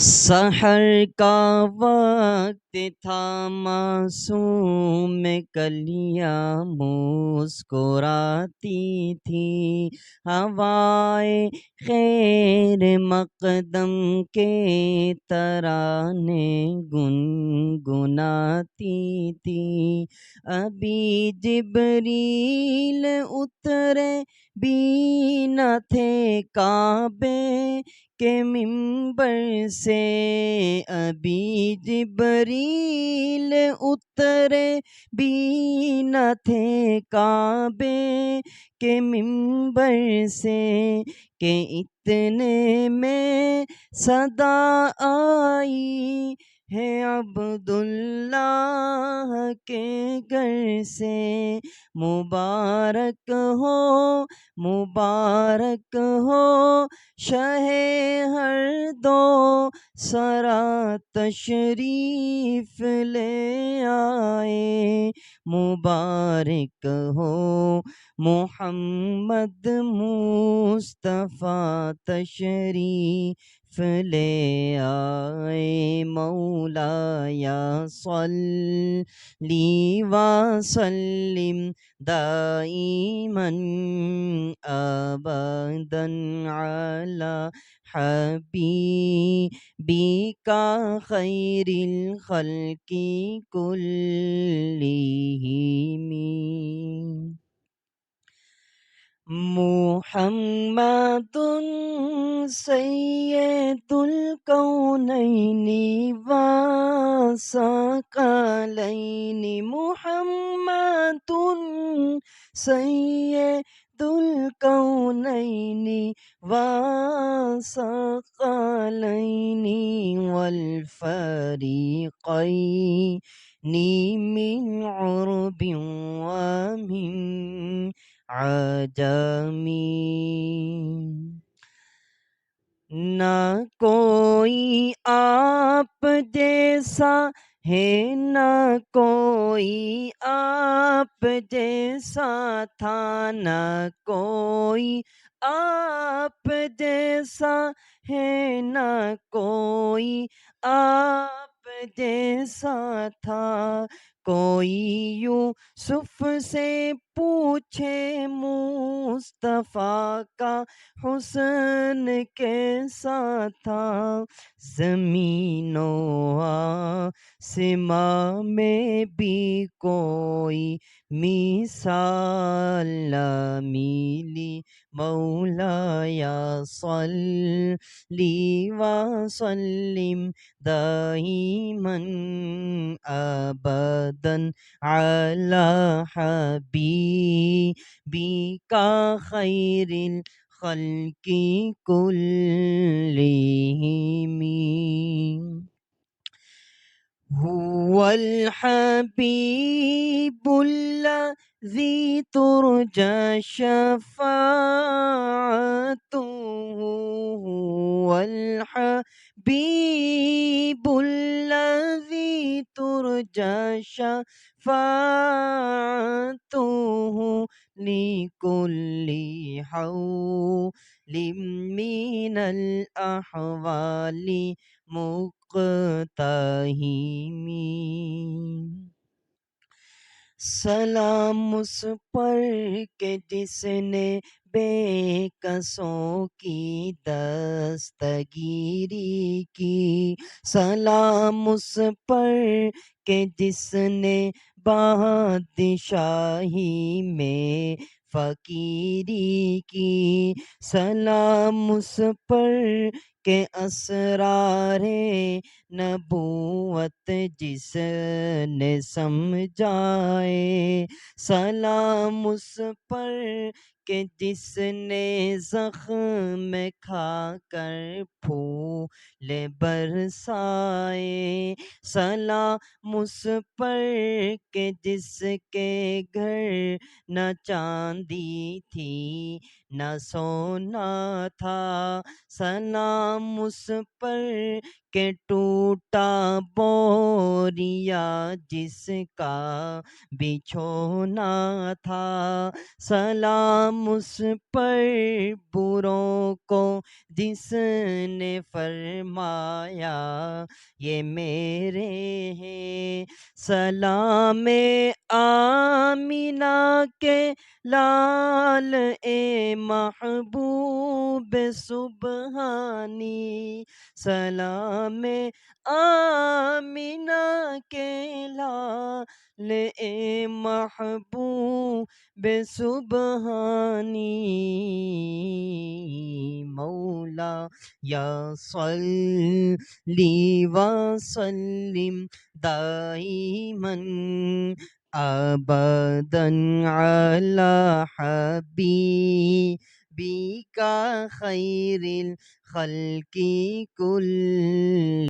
سحر کا وقت تھا، معصوم کلیاں مسکراتی تھی، ہوائے خیر مقدم کے ترانے گنگناتی تھی۔ ابھی جبریل اترے بھی نہ تھے کعبے کے منبر سے، ابھی جبریل اترے بھی نہ تھے کعبے کے منبر سے، کہ اتنے میں صدا آئی ہے عبداللہ کے گھر سے، مبارک ہو مبارک ہو شہ ہر دو سرا تشریف لے آئے، مبارک ہو محمد مصطفیٰ تشریف لے آئے، مولایا صلی وسلم دائما ابدا علی حبیبک خیر الخلق کلہم۔ محمد سید الکونین والثقلین، محمد سید الکونین والثقلین والفریقین من عرب ومن عجمی۔ نہ کوئی آپ جیسا ہے، نہ کوئی آپ جیسا تھا، نہ کوئی آپ جیسا ہے، نہ کوئی آپ جیسا تھا، کوئی یوسف سے پوچھے مصطفیٰ کا حسن کیسا تھا، زمین و آسماں میں بھی کوئی مثال نہ ملی، مولایا صلی وسلم دائما ابدا علی حبیبک خیر الخلق کلہم۔ هو الحبیب الذی ترجى شفاعته، هو الحبیب الذی ترجى شفاعته، لكل حول من الأحوال مقتحمی۔ سلام اس پر کہ جس نے بے کسوں کی دستگیری کی، سلام اس پر کہ جس نے بادشاہی میں فقیری کی، سلام اس پر کہ اسرار نبوت جس نے سمجھائے، سلام اس پر کہ جس نے زخم کھا کر پھول برسائے، سلام اس پر کہ جس کے گھر نہ چاندی تھی نہ سونا تھا، سلام اس پر کہ ٹوٹا بوریا جس کا بچھونا تھا، سلام اس پر بروں کو جس نے فرمایا یہ میرے ہیں، سلام آمینہ کے لال اے محبوب سبحانی، سلام آمینہ کے لال اے محبوب سبحانی، مولا یا صلی وسلم دائماً ابداً علی حبیبک خیر الخلق کل